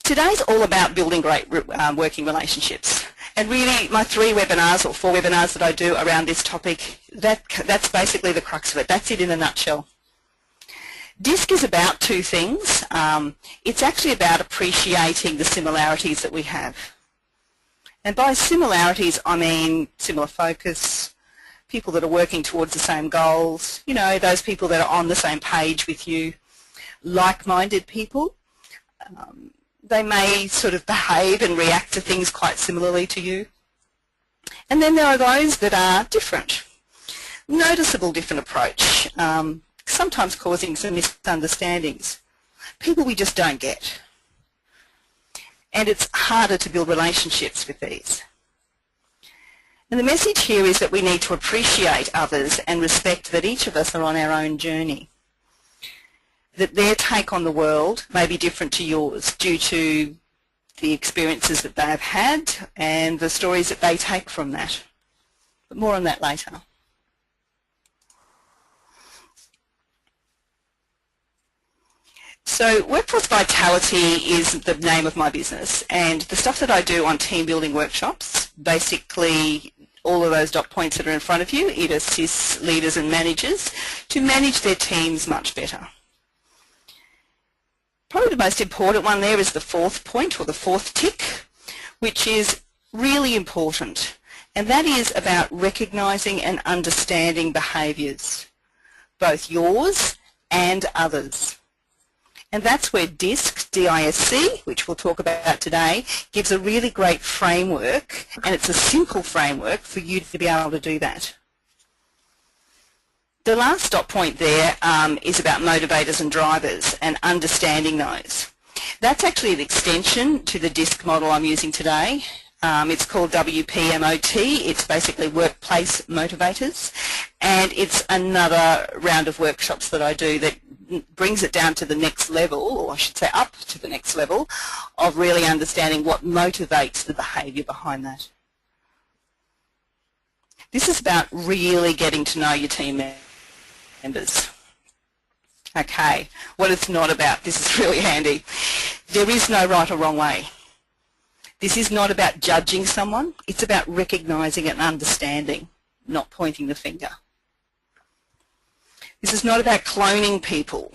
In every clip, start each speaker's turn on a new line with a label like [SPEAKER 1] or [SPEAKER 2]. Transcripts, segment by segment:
[SPEAKER 1] Today's all about building great working relationships. And really, my 3 webinars or 4 webinars that I do around this topic, that's basically the crux of it. That's it in a nutshell. DISC is about 2 things. It's actually about appreciating the similarities that we have. And by similarities, I mean similar focus, people that are working towards the same goals, you know, those people that are on the same page with you, like-minded people. They may sort of behave and react to things quite similarly to you. And then there are those that are different, noticeable different approach, sometimes causing some misunderstandings, people we just don't get. And it's harder to build relationships with these. And the message here is that we need to appreciate others and respect that each of us are on our own journey. That their take on the world may be different to yours due to the experiences that they have had and the stories that they take from that. But more on that later. So Workforce Vitality is the name of my business, and the stuff that I do on team building workshops, basically all of those dot points that are in front of you, it assists leaders and managers to manage their teams much better. Probably the most important one there is the 4th point, or the 4th tick, which is really important, and that is about recognising and understanding behaviours, both yours and others. And that's where DISC, D-I-S-C, which we'll talk about today, gives a really great framework, and it's a simple framework for you to be able to do that. The last dot point there is about motivators and drivers and understanding those. That's actually an extension to the DISC model I'm using today. It's called WPMOT. It's basically workplace motivators, and it's another round of workshops that I do that brings it down to the next level, or I should say up to the next level, of really understanding what motivates the behaviour behind that. This is about really getting to know your team members. Okay, what it's not about, this is really handy. There is no right or wrong way. This is not about judging someone, it's about recognising and understanding, not pointing the finger. This is not about cloning people.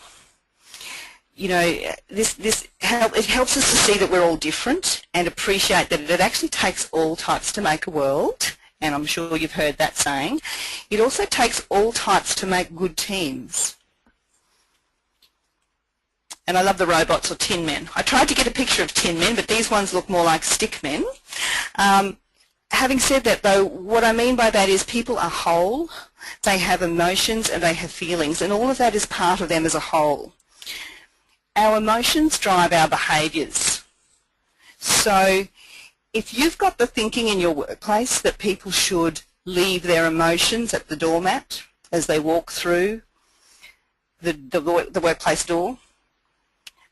[SPEAKER 1] You know, it helps us to see that we're all different and appreciate that it actually takes all types to make a world, and I'm sure you've heard that saying. It also takes all types to make good teams. And I love the robots or tin men. I tried to get a picture of tin men, but these ones look more like stick men. Having said that, though, what I mean by that is people are whole, they have emotions and they have feelings, and all of that is part of them as a whole. Our emotions drive our behaviours. So if you've got the thinking in your workplace that people should leave their emotions at the doormat as they walk through the workplace door,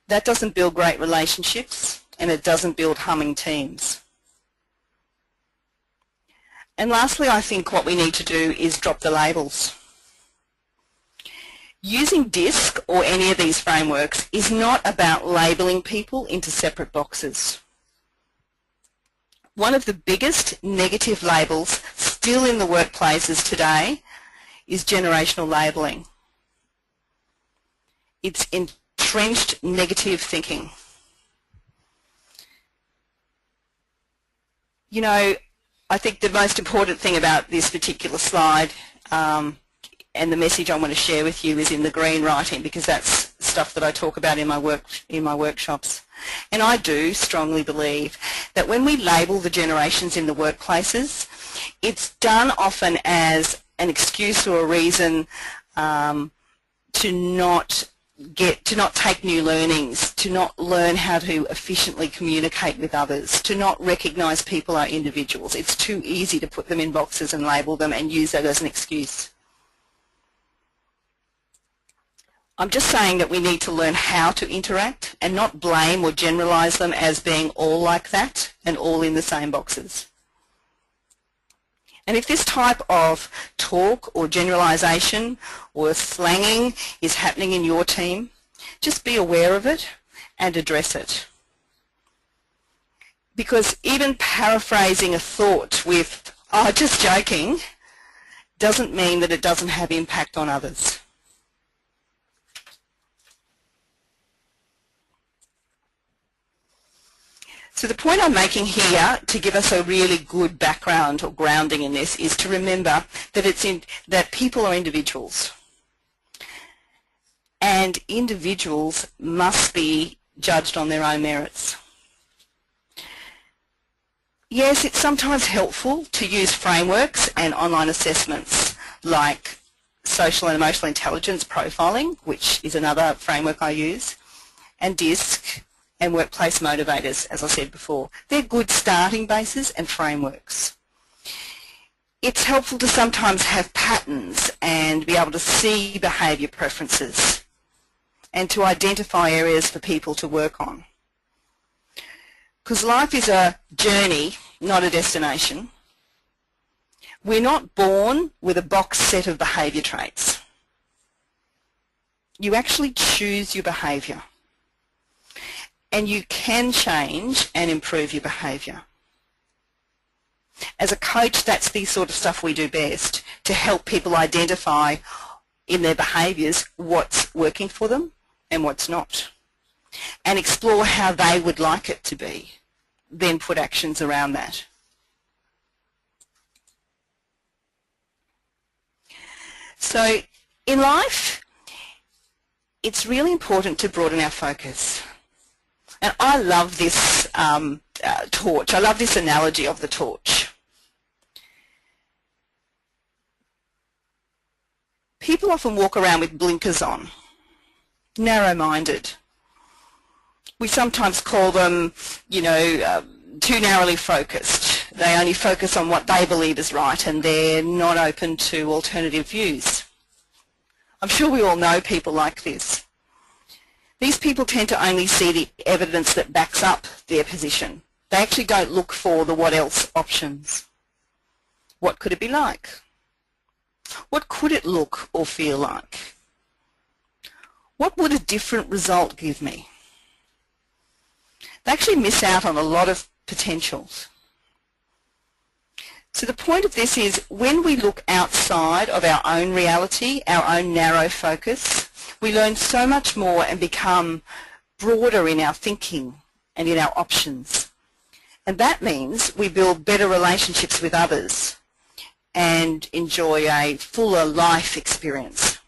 [SPEAKER 1] that doesn't build great relationships and it doesn't build humming teams. And lastly, I think what we need to do is drop the labels. Using DISC or any of these frameworks is not about labelling people into separate boxes. One of the biggest negative labels still in the workplaces today is generational labelling. It's entrenched negative thinking. You know, I think the most important thing about this particular slide and the message I want to share with you is in the green writing, because that's stuff that I talk about in my workshops. And I do strongly believe that when we label the generations in the workplaces, it's done often as an excuse or a reason to not take new learnings, to not learn how to efficiently communicate with others, to not recognise people are individuals. It's too easy to put them in boxes and label them and use that as an excuse. I'm just saying that we need to learn how to interact and not blame or generalise them as being all like that and all in the same boxes. And if this type of talk or generalisation or slanging is happening in your team, just be aware of it and address it. Because even paraphrasing a thought with, "Oh, just joking," doesn't mean that it doesn't have impact on others. So the point I'm making here, to give us a really good background or grounding in this, is to remember that that people are individuals. And individuals must be judged on their own merits. Yes, it's sometimes helpful to use frameworks and online assessments like social and emotional intelligence profiling, which is another framework I use, and DISC and workplace motivators, as I said before. They're good starting bases and frameworks. It's helpful to sometimes have patterns and be able to see behaviour preferences and to identify areas for people to work on. Because life is a journey, not a destination. We're not born with a box set of behaviour traits. You actually choose your behaviour. And you can change and improve your behaviour. As a coach, that's the sort of stuff we do best, to help people identify in their behaviours what's working for them and what's not, and explore how they would like it to be, then put actions around that. So in life, it's really important to broaden our focus. And I love this torch. I love this analogy of the torch. People often walk around with blinkers on, narrow-minded. We sometimes call them, too narrowly focused. They only focus on what they believe is right, and they're not open to alternative views. I'm sure we all know people like this. These people tend to only see the evidence that backs up their position. They actually don't look for the what else options. What could it be like? What could it look or feel like? What would a different result give me? They actually miss out on a lot of potentials. So the point of this is, when we look outside of our own reality, our own narrow focus, we learn so much more and become broader in our thinking and in our options. And that means we build better relationships with others and enjoy a fuller life experience.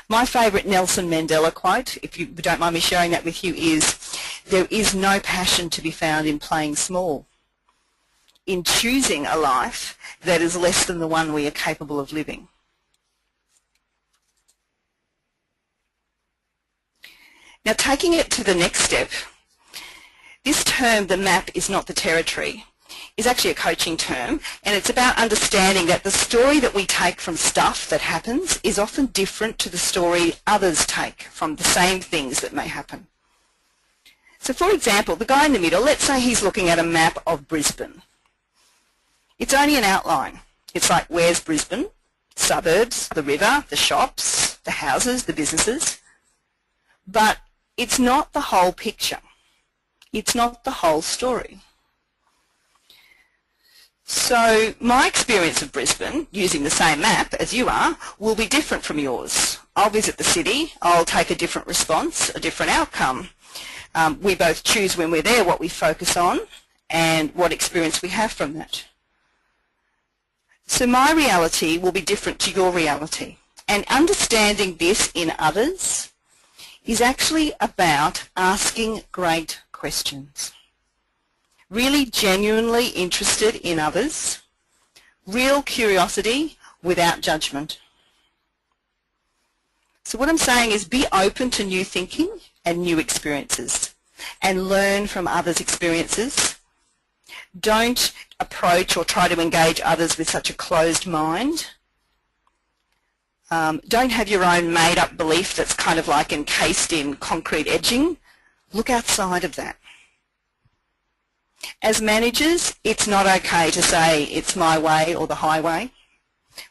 [SPEAKER 1] My favourite Nelson Mandela quote, if you don't mind me sharing that with you, is, "There is no passion to be found in playing small, in choosing a life that is less than the one we are capable of living." Now, taking it to the next step, this term, the map is not the territory, is actually a coaching term, and it's about understanding that the story that we take from stuff that happens is often different to the story others take from the same things that may happen. So for example, the guy in the middle, let's say he's looking at a map of Brisbane. It's only an outline. It's like, where's Brisbane? Suburbs, the river, the shops, the houses, the businesses. But it's not the whole picture. It's not the whole story. So my experience of Brisbane, using the same map as you are, will be different from yours. I'll visit the city, I'll take a different response, a different outcome. We both choose when we're there what we focus on and what experience we have from that. So my reality will be different to your reality. And understanding this in others is actually about asking great questions. Really genuinely interested in others, real curiosity without judgment. So what I'm saying is, be open to new thinking and new experiences and learn from others' experiences. Don't approach or try to engage others with such a closed mind. Don't have your own made-up belief that's kind of like encased in concrete edging. Look outside of that. As managers, it's not okay to say it's my way or the highway.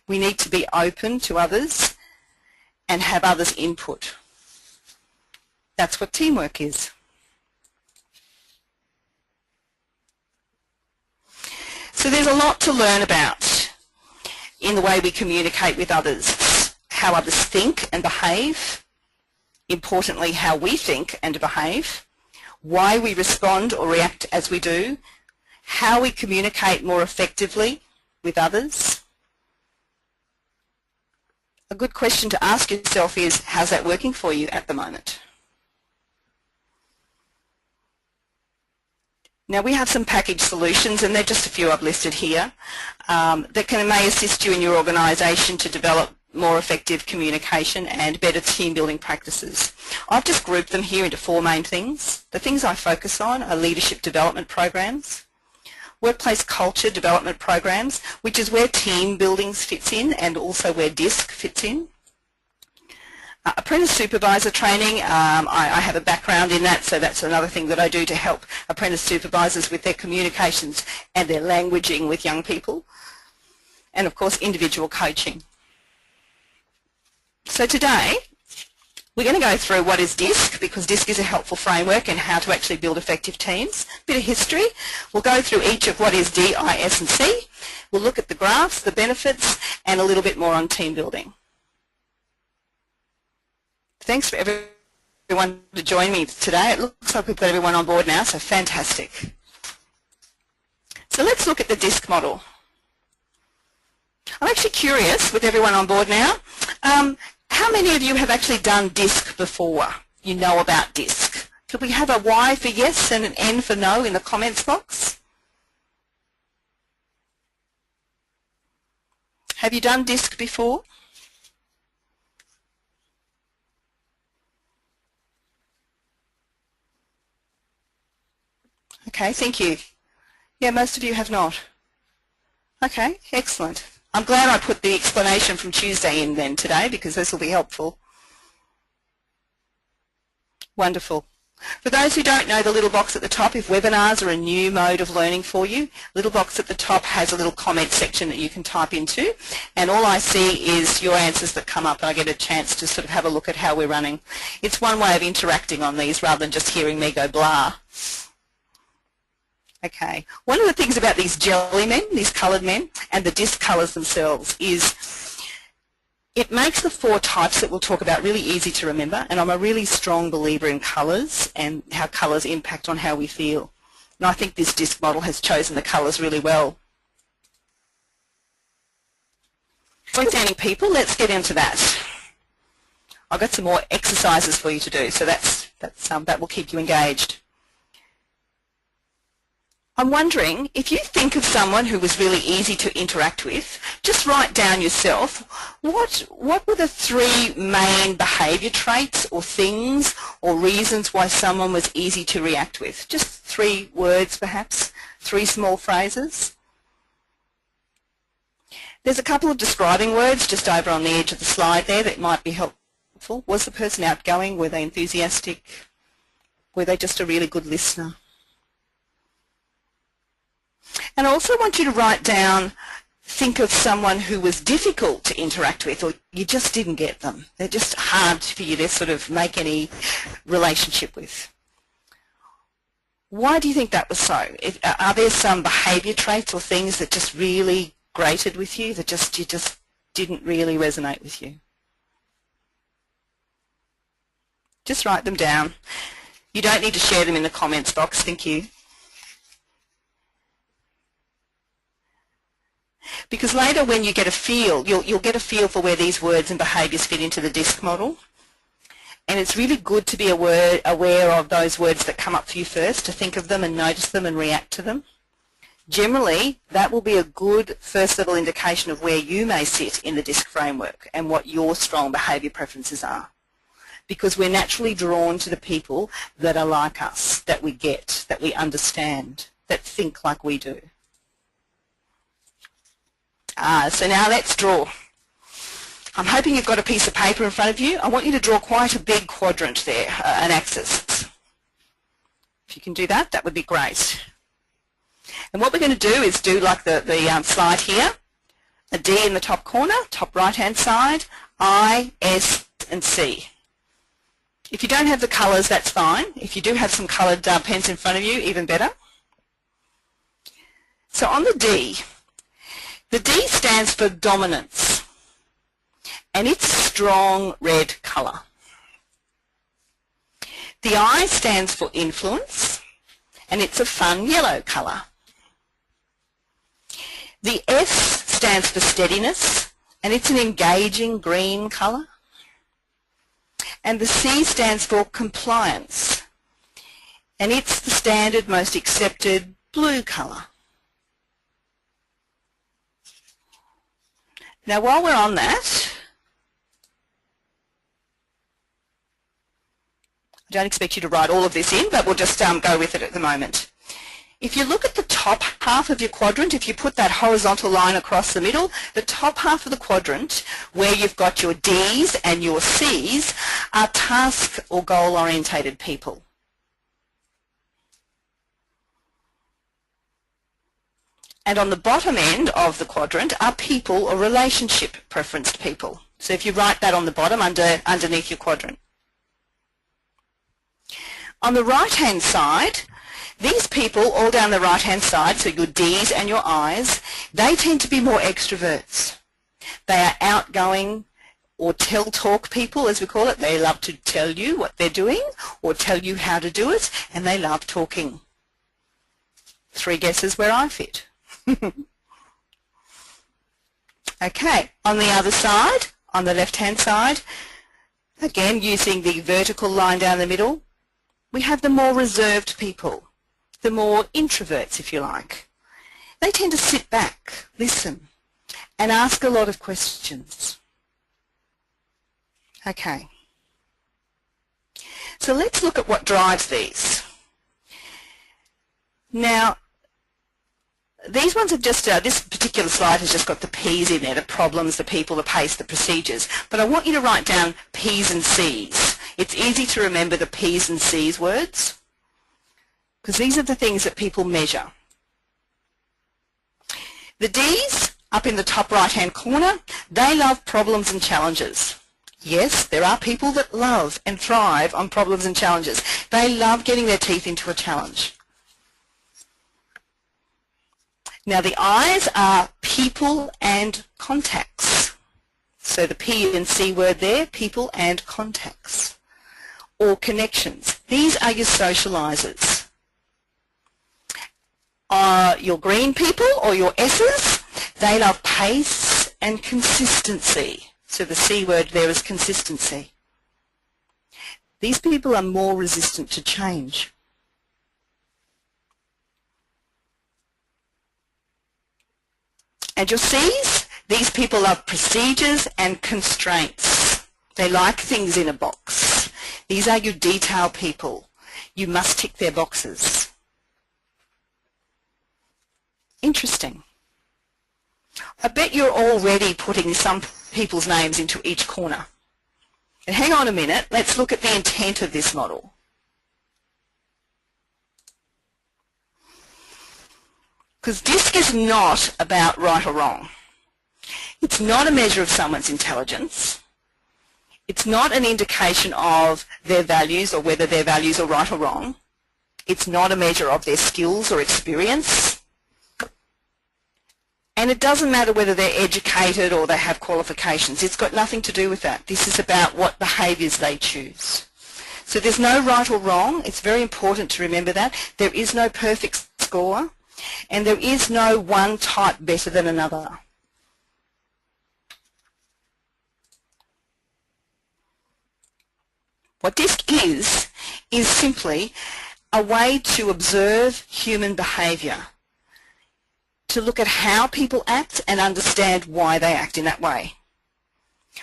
[SPEAKER 1] We need to be open to others and have others' input. That's what teamwork is. So there's a lot to learn about in the way we communicate with others, how others think and behave, importantly how we think and behave, why we respond or react as we do, how we communicate more effectively with others. A good question to ask yourself is, how's that working for you at the moment? Now we have some package solutions, and they're just a few I've listed here, that may assist you in your organisation to develop more effective communication and better team building practices. I've just grouped them here into 4 main things. The things I focus on are leadership development programs, workplace culture development programs, which is where team buildings fits in and also where DISC fits in. Apprentice supervisor training, I have a background in that, so that's another thing that I do to help apprentice supervisors with their communications and their languaging with young people. And of course individual coaching. So today we're going to go through what is DISC, because DISC is a helpful framework and how to actually build effective teams. A bit of history. We'll go through each of what is D, I, S and C. We'll look at the graphs, the benefits, and a little bit more on team building. Thanks for everyone to join me today. It looks like we've got everyone on board now, so fantastic. So let's look at the DISC model. I'm actually curious, with everyone on board now, how many of you have actually done DISC before? You know about DISC. Could we have a Y for yes and an N for no in the comments box? Have you done DISC before? Okay, thank you. Yeah, most of you have not. Okay, excellent. I'm glad I put the explanation from Tuesday in then today, because this will be helpful. Wonderful. For those who don't know the little box at the top, if webinars are a new mode of learning for you, little box at the top has a little comment section that you can type into, and all I see is your answers that come up, and I get a chance to sort of have a look at how we're running. It's one way of interacting on these rather than just hearing me go blah. Okay, one of the things about these jelly men, these coloured men, and the DISC colours themselves is it makes the 4 types that we'll talk about really easy to remember, and I'm a really strong believer in colours and how colours impact on how we feel. And I think this DISC model has chosen the colours really well. Understanding people, let's get into that. I've got some more exercises for you to do, so that will keep you engaged. I'm wondering, if you think of someone who was really easy to interact with, just write down yourself, what were the 3 main behaviour traits or things or reasons why someone was easy to react with? Just 3 words perhaps, 3 small phrases. There's a couple of describing words just over on the edge of the slide there that might be helpful. Was the person outgoing? Were they enthusiastic? Were they just a really good listener? And I also want you to write down, think of someone who was difficult to interact with, or you just didn't get them. They're just hard for you to sort of make any relationship with. Why do you think that was so? Are there some behaviour traits or things that just really grated with you, that you just didn't really resonate with you? Just write them down. You don't need to share them in the comments box, thank you. Because later when you get a feel, you'll get a feel for where these words and behaviours fit into the DISC model. And it's really good to be aware of those words that come up for you first, to think of them and notice them and react to them. Generally, that will be a good first level indication of where you may sit in the DISC framework and what your strong behaviour preferences are. Because we're naturally drawn to the people that are like us, that we get, that we understand, that think like we do. So now let's draw. I'm hoping you've got a piece of paper in front of you. I want you to draw quite a big quadrant there, an axis. If you can do that, that would be great. And what we're going to do is do like the slide here, a D in the top corner, top right-hand side, I, S, and C. If you don't have the colours, that's fine. If you do have some coloured pens in front of you, even better. So on the D stands for dominance, and it's a strong red colour. The I stands for influence, and it's a fun yellow colour. The S stands for steadiness, and it's an engaging green colour. And the C stands for compliance, and it's the standard, most accepted blue colour. Now while we're on that, I don't expect you to write all of this in, but we'll just go with it at the moment. If you look at the top half of your quadrant, if you put that horizontal line across the middle, the top half of the quadrant where you've got your Ds and your Cs are task or goal orientated people. And on the bottom end of the quadrant are people or relationship preferenced people. So if you write that on the bottom underneath your quadrant. On the right-hand side, these people all down the right-hand side, so your Ds and your Is, they tend to be more extroverts. They are outgoing or tell-talk people, as we call it. They love to tell you what they're doing or tell you how to do it, and they love talking. 3 guesses where I fit. Okay, on the other side, on the left-hand side, again using the vertical line down the middle, we have the more reserved people, the more introverts, if you like. They tend to sit back, listen, and ask a lot of questions. Okay. So let's look at what drives these. Now, these ones have just, this particular slide has just got the P's in there, the problems, the people, the pace, the procedures. But I want you to write down P's and C's. It's easy to remember the P's and C's words because these are the things that people measure. The D's, up in the top right-hand corner, they love problems and challenges. Yes, there are people that love and thrive on problems and challenges. They love getting their teeth into a challenge. Now the I's are people and contacts. So the P and C word there, people and contacts. Or connections. These are your socialisers. Your green people or your S's, they love pace and consistency. So the C word there is consistency. These people are more resistant to change. And your C's, these people love procedures and constraints. They like things in a box. These are your detail people. You must tick their boxes. Interesting. I bet you're already putting some people's names into each corner. And hang on a minute, let's look at the intent of this model. Because DISC is not about right or wrong. It's not a measure of someone's intelligence. It's not an indication of their values or whether their values are right or wrong. It's not a measure of their skills or experience. And it doesn't matter whether they're educated or they have qualifications. It's got nothing to do with that. This is about what behaviours they choose. So there's no right or wrong. It's very important to remember that. There is no perfect score, and there is no one type better than another. What DISC is simply a way to observe human behaviour, to look at how people act and understand why they act in that way.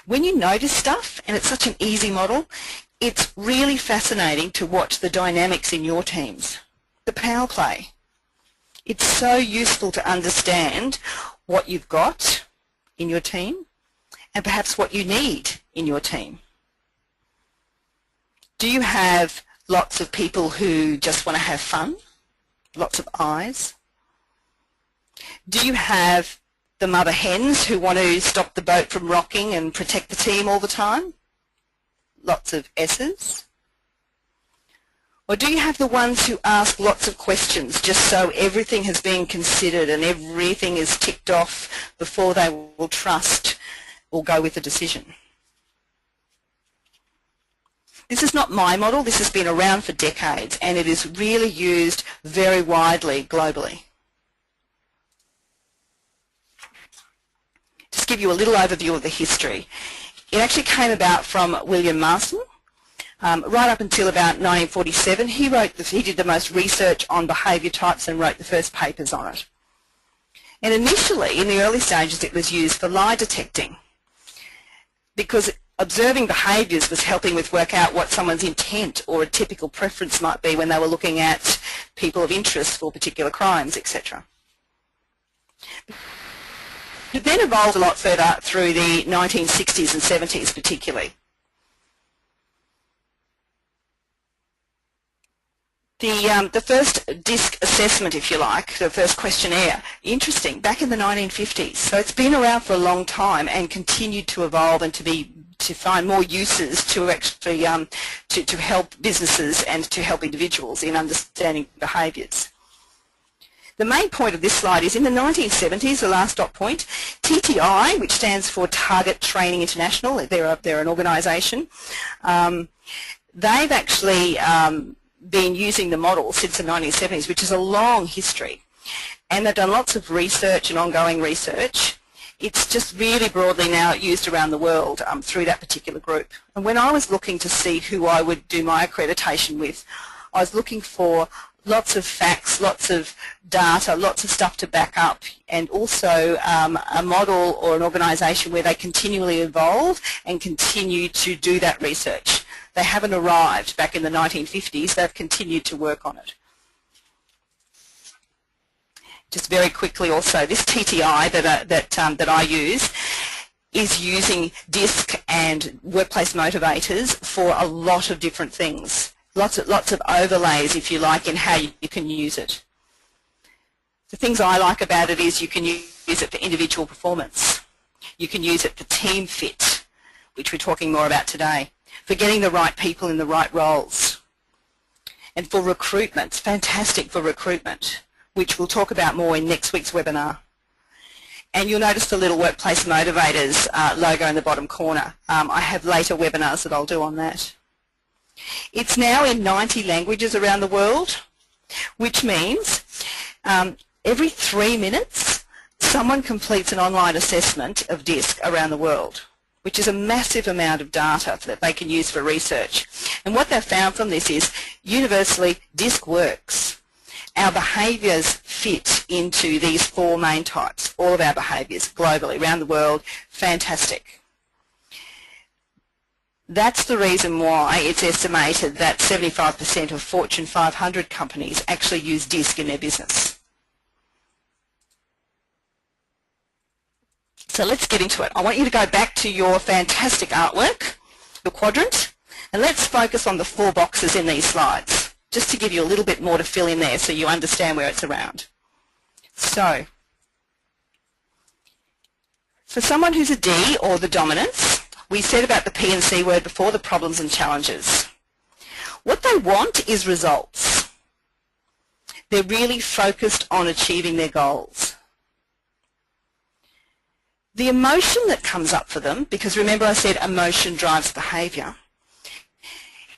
[SPEAKER 1] When you notice stuff, and it's such an easy model, it's really fascinating to watch the dynamics in your teams, the power play. It's so useful to understand what you've got in your team and perhaps what you need in your team. Do you have lots of people who just want to have fun? Lots of I's? Do you have the mother hens who want to stop the boat from rocking and protect the team all the time? Lots of S's. Or do you have the ones who ask lots of questions just so everything has been considered and everything is ticked off before they will trust or go with a decision? This is not my model. This has been around for decades and it is really used very widely globally. Just give you a little overview of the history. It actually came about from William Marston. Right up until about 1947, he did the most research on behaviour types and wrote the first papers on it. And initially, in the early stages, it was used for lie detecting because observing behaviours was helping with work out what someone's intent or a typical preference might be when they were looking at people of interest for particular crimes, etc. It then evolved a lot further through the 1960s and 70s particularly. The first DISC assessment, if you like, the first questionnaire, interesting, back in the 1950s. So it's been around for a long time and continued to evolve and to find more uses to actually to help businesses and to help individuals in understanding behaviours. The main point of this slide is in the 1970s, the last dot point, TTI, which stands for Target Training International, they're an organisation, they've actually been using the model since the 1970s, which is a long history, and they've done lots of research and ongoing research. It's just really broadly now used around the world through that particular group. And when I was looking to see who I would do my accreditation with, I was looking for lots of facts, lots of data, lots of stuff to back up, and also a model or an organisation where they continually evolve and continue to do that research. They haven't arrived back in the 1950s, they've continued to work on it. Just very quickly also, this TTI that I use is using DISC and workplace motivators for a lot of different things. Lots of overlays, if you like, in how you can use it. The things I like about it is you can use it for individual performance. You can use it for team fit, which we're talking more about today, for getting the right people in the right roles. And for recruitment, it's fantastic for recruitment, which we'll talk about more in next week's webinar. And you'll notice the little Workplace Motivators logo in the bottom corner. I have later webinars that I'll do on that. It's now in 90 languages around the world, which means every 3 minutes someone completes an online assessment of DISC around the world, which is a massive amount of data that they can use for research. And what they've found from this is universally DISC works. Our behaviours fit into these 4 main types, all of our behaviours globally, around the world. Fantastic. That's the reason why it's estimated that 75% of Fortune 500 companies actually use DISC in their business. So let's get into it. I want you to go back to your fantastic artwork, your quadrant, and let's focus on the 4 boxes in these slides, just to give you a little bit more to fill in there so you understand where it's around. So, for someone who's a D, or the dominance, we said about the P and C word before, the problems and challenges. What they want is results. They're really focused on achieving their goals. The emotion that comes up for them, because remember I said emotion drives behaviour,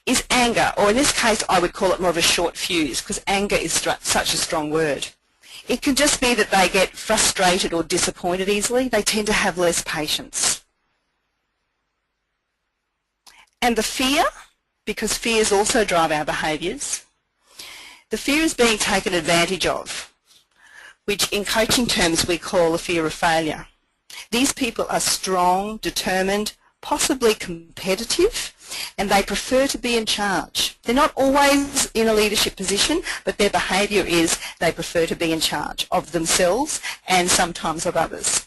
[SPEAKER 1] is anger, or in this case I would call it more of a short fuse, because anger is such a strong word. It can just be that they get frustrated or disappointed easily. They tend to have less patience. And the fear, because fears also drive our behaviours, the fear is being taken advantage of, which in coaching terms we call the fear of failure. These people are strong, determined, possibly competitive, and they prefer to be in charge. They're not always in a leadership position, but their behaviour is they prefer to be in charge of themselves and sometimes of others.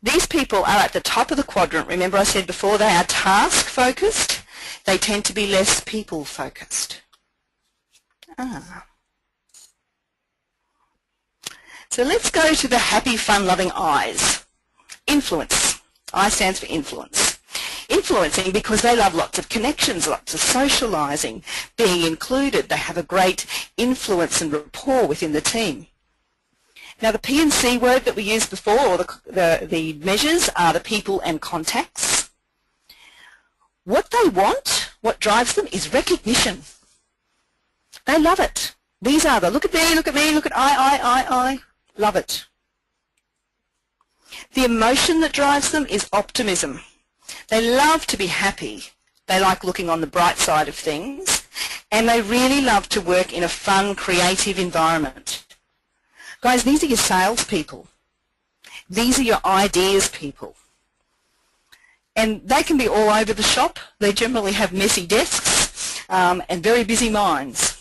[SPEAKER 1] These people are at the top of the quadrant. Remember I said before they are task focused. They tend to be less people focused. So let's go to the happy, fun-loving I's. Influence. I stands for influence. Influencing because they love lots of connections, lots of socialising, being included. They have a great influence and rapport within the team. Now the P and C word that we used before, or the measures, are the people and contacts. What they want, what drives them, is recognition. They love it. These are the look at me, look at me, look at I. Love it. The emotion that drives them is optimism. They love to be happy. They like looking on the bright side of things. And they really love to work in a fun, creative environment. Guys, these are your salespeople. These are your ideas people. And they can be all over the shop. They generally have messy desks and very busy minds.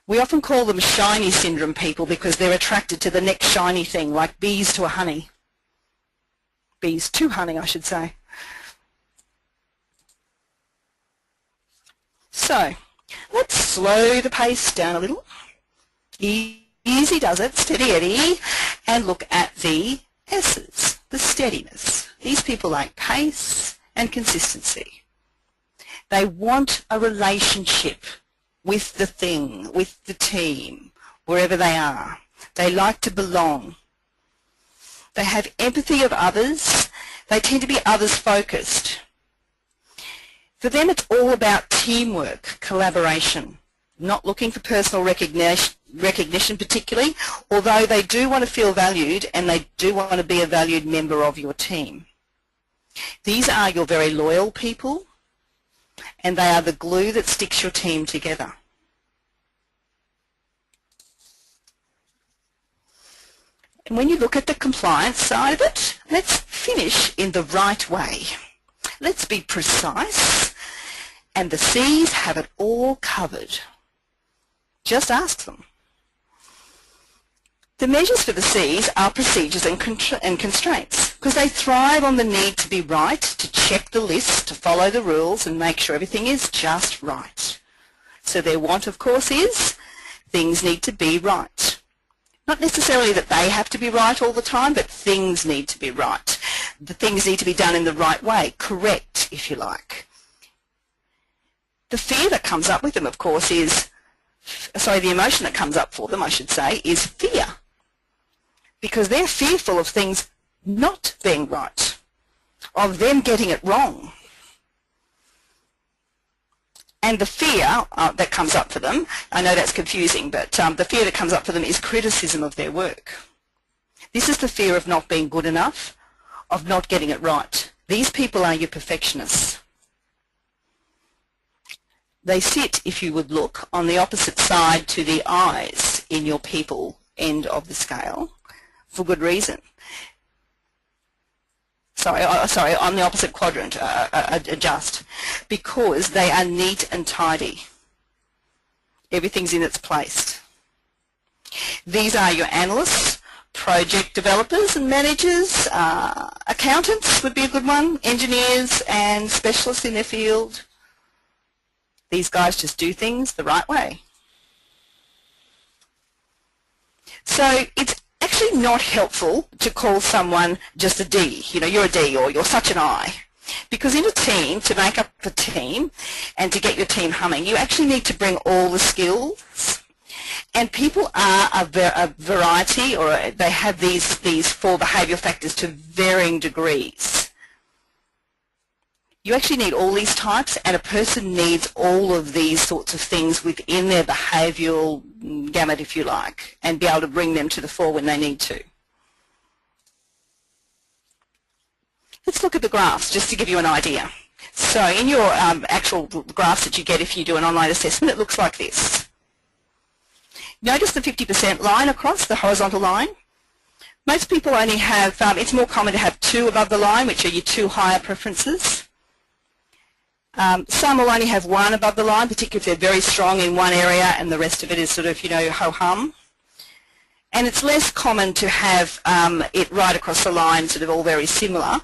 [SPEAKER 1] We often call them shiny syndrome people because they're attracted to the next shiny thing, like bees to a honey. Bees to honey, I should say. So, let's slow the pace down a little. Easy does it, steady Eddie, and look at the S's, the steadiness. These people like pace and consistency. They want a relationship with the thing, with the team, wherever they are. They like to belong. They have empathy of others. They tend to be others-focused. For them, it's all about teamwork, collaboration, not looking for personal recognition particularly, although they do want to feel valued and they do want to be a valued member of your team. These are your very loyal people, and they are the glue that sticks your team together. And when you look at the compliance side of it, let's finish in the right way. Let's be precise, and the C's have it all covered. Just ask them. The measures for the C's are procedures and constraints, because they thrive on the need to be right, to check the list, to follow the rules and make sure everything is just right. So their want, of course, is things need to be right. Not necessarily that they have to be right all the time, but things need to be right. The things need to be done in the right way, correct, if you like. The fear that comes up with them, of course, is, the emotion that comes up for them, I should say, is fear. Because they're fearful of things not being right, of them getting it wrong. And the fear that comes up for them, I know that's confusing, but the fear that comes up for them is criticism of their work. This is the fear of not being good enough, of not getting it right. These people are your perfectionists. They sit, if you would look, on the opposite side to the I's in your people end of the scale for good reason. Sorry, on the opposite quadrant, adjust, because they are neat and tidy. Everything's in its place. These are your analysts, project developers and managers, accountants would be a good one, engineers and specialists in their field. These guys just do things the right way. So it's actually not helpful to call someone just a D. You know, you're a D or you're such an I. Because in a team, to make up a team and to get your team humming, you actually need to bring all the skills. And people are a variety, or they have these four behavioural factors to varying degrees. You actually need all these types, and a person needs all of these sorts of things within their behavioural gamut, if you like, and be able to bring them to the fore when they need to. Let's look at the graphs just to give you an idea. So in your actual graphs that you get if you do an online assessment, it looks like this. Notice the 50% line across, the horizontal line. Most people only have, it's more common to have 2 above the line, which are your 2 higher preferences. Some will only have 1 above the line, particularly if they're very strong in one area and the rest of it is sort of, you know, ho-hum. And it's less common to have it right across the line, sort of all very similar.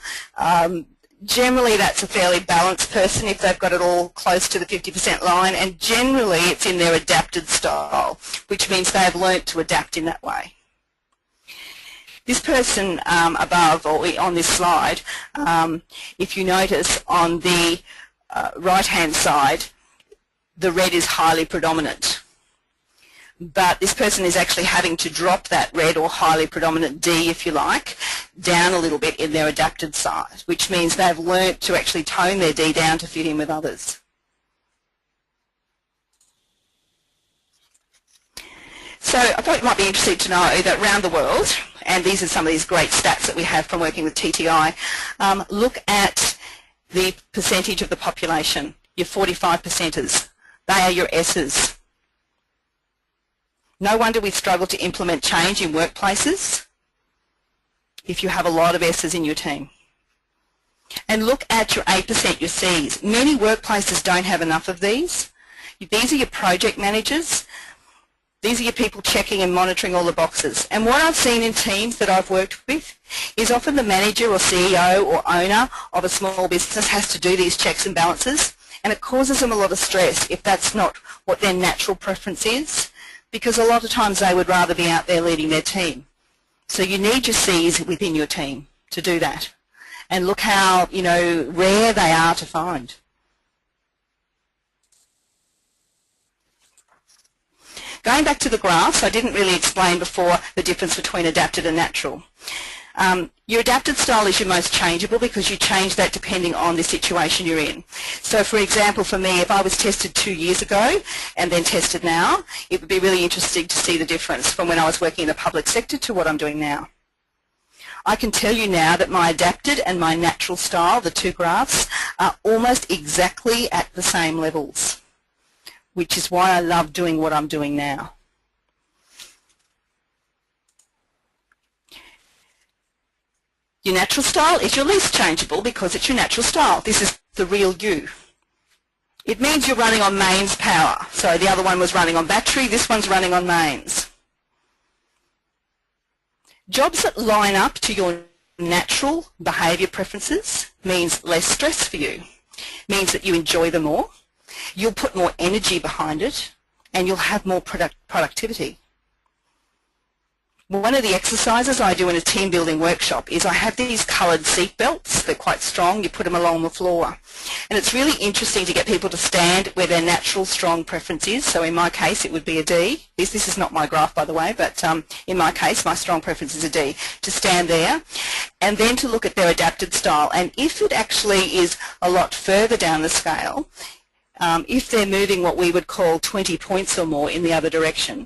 [SPEAKER 1] Generally, that's a fairly balanced person if they've got it all close to the 50% line, and generally it's in their adapted style, which means they have learnt to adapt in that way. This person above, or on this slide, if you notice on the right-hand side, the red is highly predominant. But this person is actually having to drop that red or highly predominant D, if you like, down a little bit in their adapted side, which means they've learnt to actually tone their D down to fit in with others. So I thought you might be interested to know that around the world, and these are some of these great stats that we have from working with TTI, look at the percentage of the population, your 45%ers. They are your S's. No wonder we struggle to implement change in workplaces if you have a lot of S's in your team. And look at your 8%, your C's. Many workplaces don't have enough of these. These are your project managers. These are your people checking and monitoring all the boxes. And what I've seen in teams that I've worked with is often the manager or CEO or owner of a small business has to do these checks and balances, and it causes them a lot of stress if that's not what their natural preference is, because a lot of times they would rather be out there leading their team. So you need your C's within your team to do that. And look how, rare they are to find. Going back to the graphs, I didn't really explain before the difference between adapted and natural. Your adapted style is your most changeable because you change that depending on the situation you're in. So for example, for me, if I was tested 2 years ago and then tested now, it would be really interesting to see the difference from when I was working in the public sector to what I'm doing now. I can tell you now that my adapted and my natural style, the two graphs, are almost exactly at the same levels, which is why I love doing what I'm doing now. Your natural style is your least changeable because it's your natural style. This is the real you. It means you're running on mains power. So the other one was running on battery, this one's running on mains. Jobs that line up to your natural behaviour preferences means less stress for you, means that you enjoy them more. You'll put more energy behind it and you'll have more productivity. One of the exercises I do in a team building workshop is I have these coloured seat belts. They're quite strong. You put them along the floor. And it's really interesting to get people to stand where their natural strong preference is. So in my case it would be a D. This is not my graph, by the way, but in my case my strong preference is a D. To stand there and then to look at their adapted style. And if it actually is a lot further down the scale, if they're moving what we would call 20 points or more in the other direction,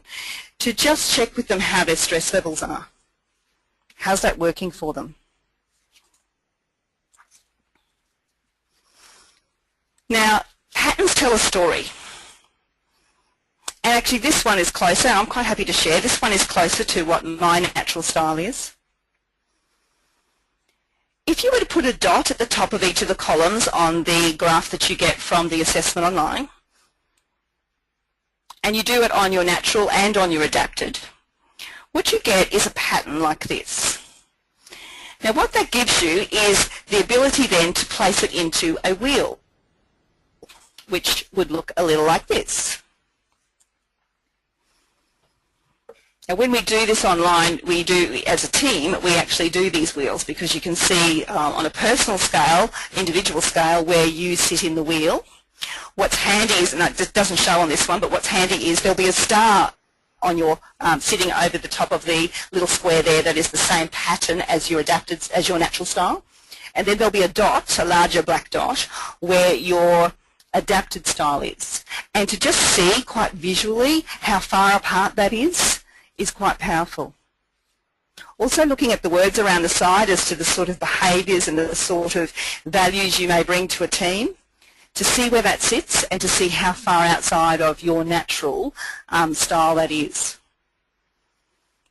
[SPEAKER 1] to just check with them how their stress levels are. How's that working for them? Now, patterns tell a story. And actually this one is closer. I'm quite happy to share. This one is closer to what my natural style is. If you were to put a dot at the top of each of the columns on the graph that you get from the assessment online, and you do it on your natural and on your adapted, what you get is a pattern like this. Now what that gives you is the ability then to place it into a wheel, which would look a little like this. Now when we do this online, we do, as a team, we actually do these wheels because you can see on a personal scale, individual scale, where you sit in the wheel. What's handy is, and it doesn't show on this one, but what's handy is there'll be a star on your sitting over the top of the little square there that is the same pattern as your adapted, as your natural style. And then there'll be a dot, a larger black dot, where your adapted style is. And to just see quite visually how far apart that is quite powerful. Also looking at the words around the side as to the sort of behaviours and the sort of values you may bring to a team, to see where that sits and to see how far outside of your natural style that is.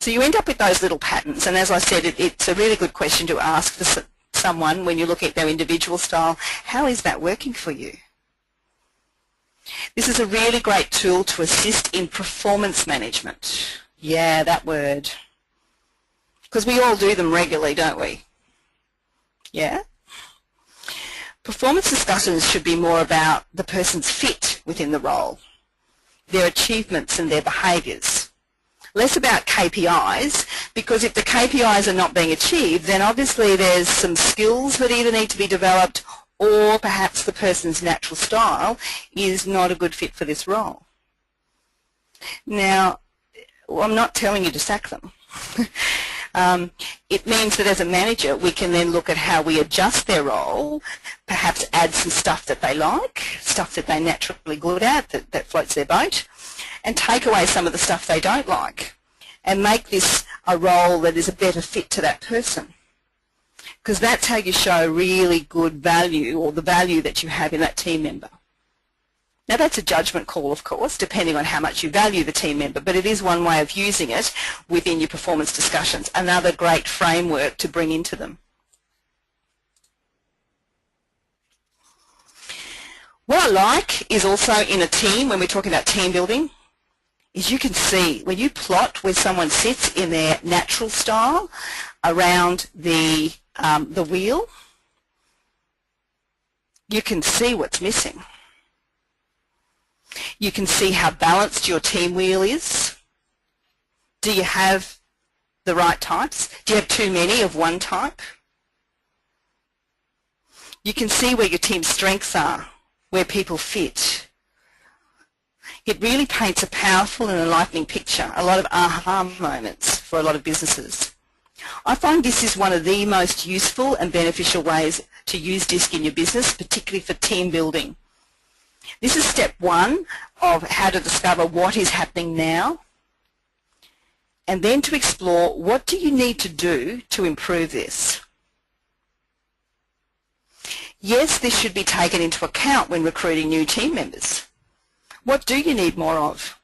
[SPEAKER 1] So you end up with those little patterns, and as I said, it's a really good question to ask for someone when you look at their individual style. How is that working for you? This is a really great tool to assist in performance management. Yeah, that word. Because we all do them regularly, don't we? Yeah? Performance discussions should be more about the person's fit within the role, their achievements and their behaviours, less about KPIs, because if the KPIs are not being achieved, then obviously there's some skills that either need to be developed, or perhaps the person's natural style is not a good fit for this role. Now, I'm not telling you to sack them. It means that as a manager we can then look at how we adjust their role, perhaps add some stuff that they like, stuff that they're naturally good at, that floats their boat, and take away some of the stuff they don't like, and make this a role that is a better fit to that person. Because that's how you show really good value, or the value that you have in that team member. Now that's a judgment call, of course, depending on how much you value the team member, but it is one way of using it within your performance discussions, another great framework to bring into them. What I like is also in a team, when we're talking about team building, is you can see when you plot where someone sits in their natural style around the wheel, you can see what's missing. You can see how balanced your team wheel is. Do you have the right types? Do you have too many of one type? You can see where your team's strengths are, where people fit. It really paints a powerful and enlightening picture, a lot of aha moments for a lot of businesses. I find this is one of the most useful and beneficial ways to use DISC in your business, particularly for team building. This is step one of how to discover what is happening now, and then to explore what do you need to do to improve this. Yes, this should be taken into account when recruiting new team members. What do you need more of?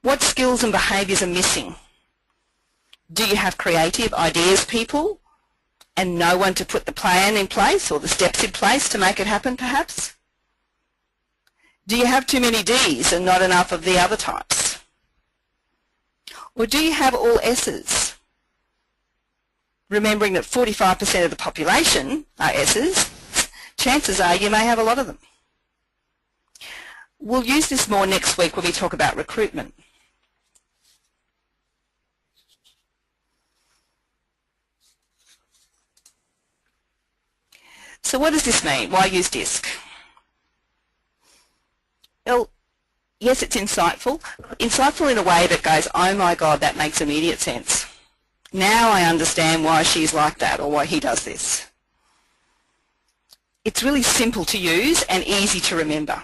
[SPEAKER 1] What skills and behaviours are missing? Do you have creative ideas, people, and no one to put the plan in place or the steps in place to make it happen, perhaps? Do you have too many Ds and not enough of the other types? Or do you have all S's? Remembering that 45% of the population are S's, chances are you may have a lot of them. We'll use this more next week when we talk about recruitment. So what does this mean? Why use DISC? Well, yes, it's insightful. Insightful in a way that goes, oh my God, that makes immediate sense. Now I understand why she's like that or why he does this. It's really simple to use and easy to remember.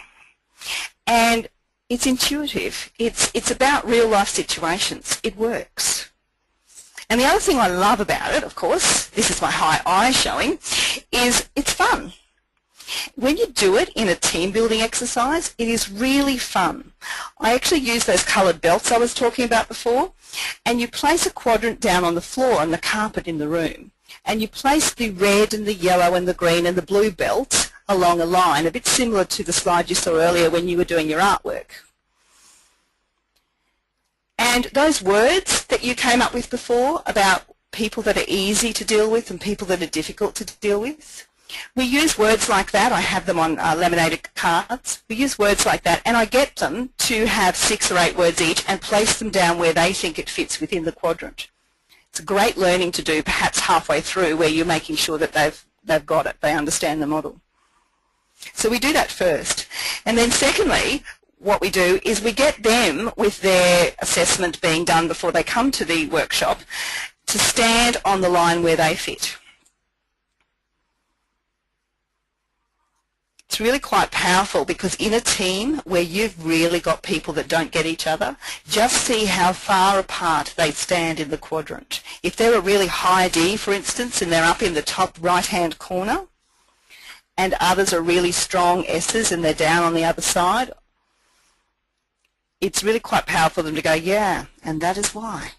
[SPEAKER 1] And it's intuitive. It's about real life situations. It works. And the other thing I love about it, of course, this is my high I showing, is it's fun. When you do it in a team building exercise, it is really fun. I actually use those coloured belts I was talking about before, and you place a quadrant down on the floor on the carpet in the room, and you place the red and the yellow and the green and the blue belt along a line, a bit similar to the slide you saw earlier when you were doing your artwork. And those words that you came up with before about people that are easy to deal with and people that are difficult to deal with, we use words like that. I have them on laminated cards. We use words like that, and I get them to have 6 or 8 words each and place them down where they think it fits within the quadrant. It's a great learning to do perhaps halfway through where you're making sure that they've got it, they understand the model. So we do that first. And then secondly, what we do is we get them, with their assessment being done before they come to the workshop, to stand on the line where they fit. It's really quite powerful because in a team where you've really got people that don't get each other, just see how far apart they stand in the quadrant. If they're a really high D, for instance, and they're up in the top right-hand corner, and others are really strong S's and they're down on the other side, it's really quite powerful for them to go, yeah, and that is why.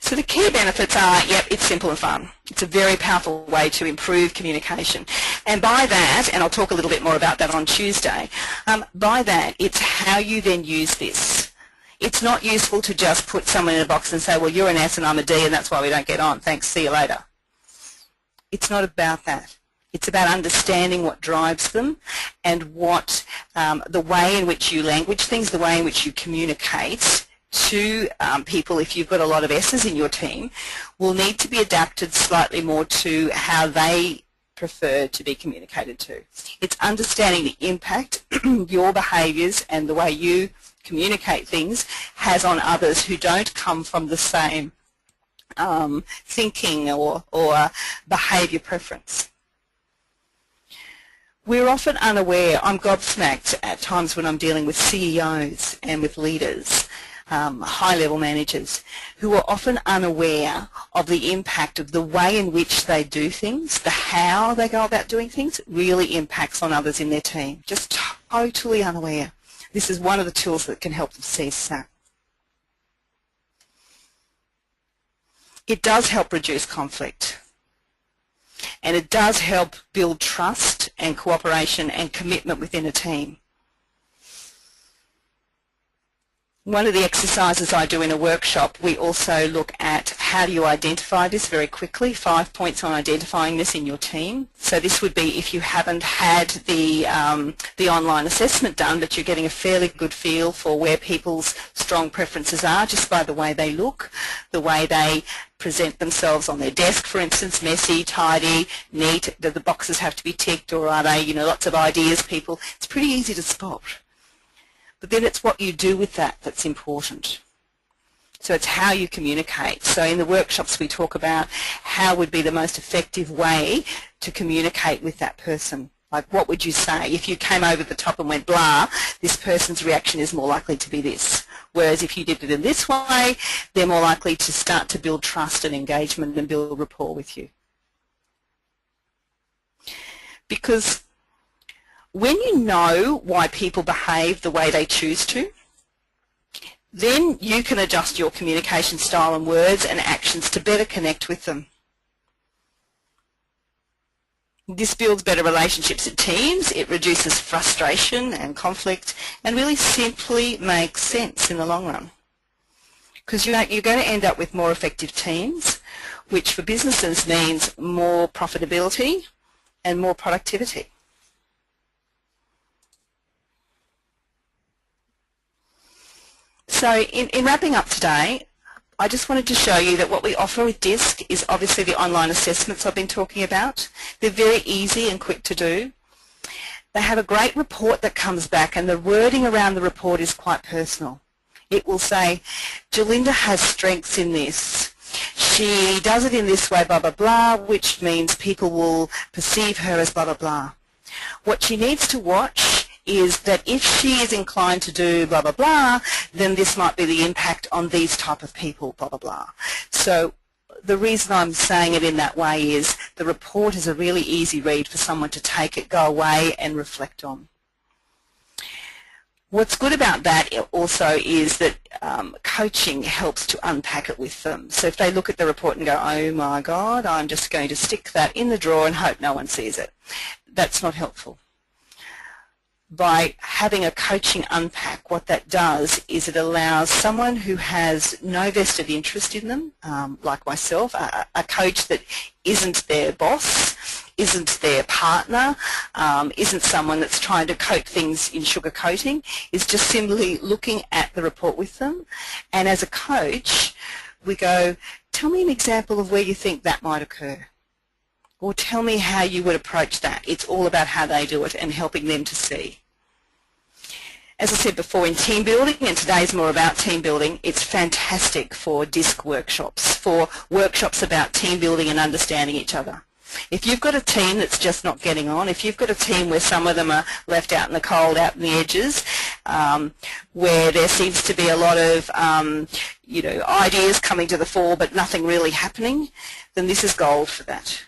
[SPEAKER 1] So the key benefits are, yep, it's simple and fun. It's a very powerful way to improve communication. And by that, and I'll talk a little bit more about that on Tuesday, by that, it's how you then use this. It's not useful to just put someone in a box and say, well, you're an S and I'm a D and that's why we don't get on. Thanks, see you later. It's not about that. It's about understanding what drives them and what the way in which you language things, the way in which you communicate to people, if you've got a lot of S's in your team, will need to be adapted slightly more to how they prefer to be communicated to. It's understanding the impact your behaviours and the way you communicate things has on others who don't come from the same thinking or behaviour preference. We're often unaware, I'm gobsmacked at times when I'm dealing with CEOs and with leaders, high-level managers, who are often unaware of the impact of the way in which they do things, the how they go about doing things, really impacts on others in their team. Just totally unaware. This is one of the tools that can help them seize that. It does help reduce conflict, and it does help build trust and cooperation and commitment within a team. One of the exercises I do in a workshop, we also look at how do you identify this very quickly, 5 points on identifying this in your team. So this would be if you haven't had the online assessment done, but you're getting a fairly good feel for where people's strong preferences are just by the way they look, the way they present themselves on their desk, for instance, messy, tidy, neat, do the boxes have to be ticked, or are they, lots of ideas people? It's pretty easy to spot. But then it's what you do with that that's important. So it's how you communicate. So in the workshops we talk about how would be the most effective way to communicate with that person. Like, what would you say? If you came over the top and went blah, this person's reaction is more likely to be this. Whereas if you did it in this way, they're more likely to start to build trust and engagement and build rapport with you. Because when you know why people behave the way they choose to, then you can adjust your communication style and words and actions to better connect with them. This builds better relationships in teams, it reduces frustration and conflict, and really simply makes sense in the long run. Because you're going to end up with more effective teams, which for businesses means more profitability and more productivity. So in wrapping up today, I just wanted to show you that what we offer with DISC is obviously the online assessments I've been talking about. They're very easy and quick to do. They have a great report that comes back, and the wording around the report is quite personal. It will say, Jalinda has strengths in this. She does it in this way, blah, blah, blah, which means people will perceive her as blah, blah, blah. What she needs to watch is that if she is inclined to do blah, blah, blah, then this might be the impact on these type of people, blah, blah, blah. So the reason I'm saying it in that way is the report is a really easy read for someone to take it, go away and reflect on. What's good about that also is that coaching helps to unpack it with them. So if they look at the report and go, oh my God, I'm just going to stick that in the drawer and hope no one sees it, that's not helpful. By having a coaching unpack, what that does is it allows someone who has no vested interest in them, like myself, a coach that isn't their boss, isn't their partner, isn't someone that's trying to coat things in sugar coating, is just simply looking at the report with them. And as a coach, we go, tell me an example of where you think that might occur. Or tell me how you would approach that. It's all about how they do it and helping them to see. As I said before, in team building, and today's more about team building, it's fantastic for DISC workshops, for workshops about team building and understanding each other. If you've got a team that's just not getting on, if you've got a team where some of them are left out in the cold, out in the edges, where there seems to be a lot of ideas coming to the fore but nothing really happening, then this is gold for that.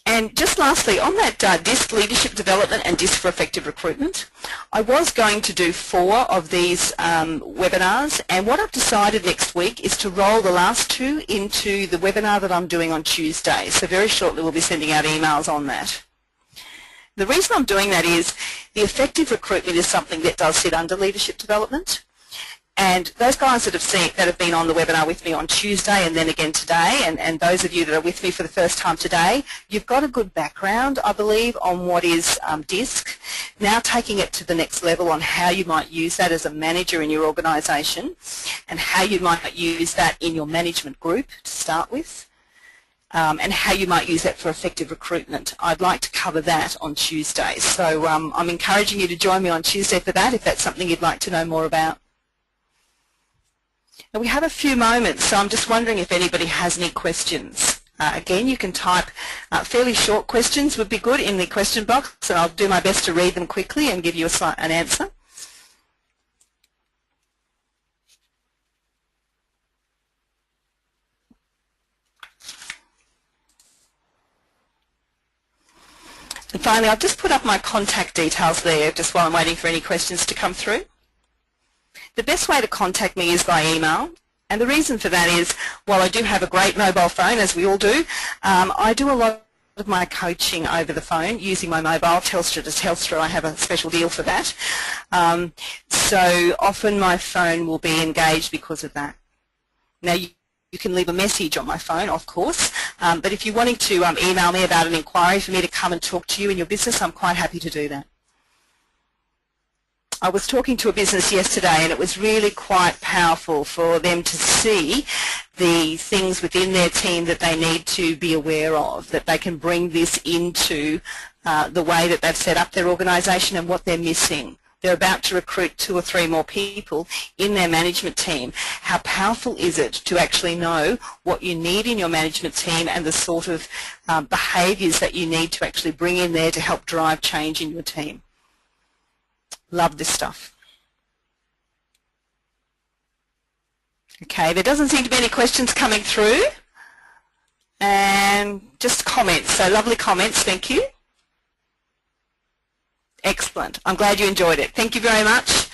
[SPEAKER 1] And just lastly, on that DISC Leadership Development and DISC for Effective Recruitment, I was going to do 4 of these webinars, and what I've decided next week is to roll the last 2 into the webinar that I'm doing on Tuesday. So very shortly we'll be sending out emails on that. The reason I'm doing that is the effective recruitment is something that does sit under leadership development. And those guys that have been on the webinar with me on Tuesday and then again today, and those of you that are with me for the first time today, you've got a good background, I believe, on what is DISC. Now taking it to the next level on how you might use that as a manager in your organisation and how you might use that in your management group to start with. And how you might use that for effective recruitment. I'd like to cover that on Tuesday. So I'm encouraging you to join me on Tuesday for that if that's something you'd like to know more about. Now we have a few moments, so I'm just wondering if anybody has any questions. Again, you can type fairly short questions would be good in the question box, and I'll do my best to read them quickly and give you an answer. And finally, I've just put up my contact details there just while I'm waiting for any questions to come through. The best way to contact me is by email, and the reason for that is, while I do have a great mobile phone, as we all do, I do a lot of my coaching over the phone using my mobile, Telstra to Telstra. I have a special deal for that. So often my phone will be engaged because of that. Now, you can leave a message on my phone, of course, but if you're wanting to email me about an inquiry for me to come and talk to you in your business, I'm quite happy to do that. I was talking to a business yesterday, and it was really quite powerful for them to see the things within their team that they need to be aware of, that they can bring this into the way that they've set up their organisation and what they're missing. They're about to recruit 2 or 3 more people in their management team. How powerful is it to actually know what you need in your management team and the sort of behaviours that you need to actually bring in there to help drive change in your team? Love this stuff. Okay, there doesn't seem to be any questions coming through. And just comments. So lovely comments, thank you. Excellent. I'm glad you enjoyed it. Thank you very much.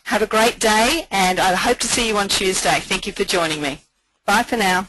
[SPEAKER 1] Have a great day, and I hope to see you on Tuesday. Thank you for joining me. Bye for now.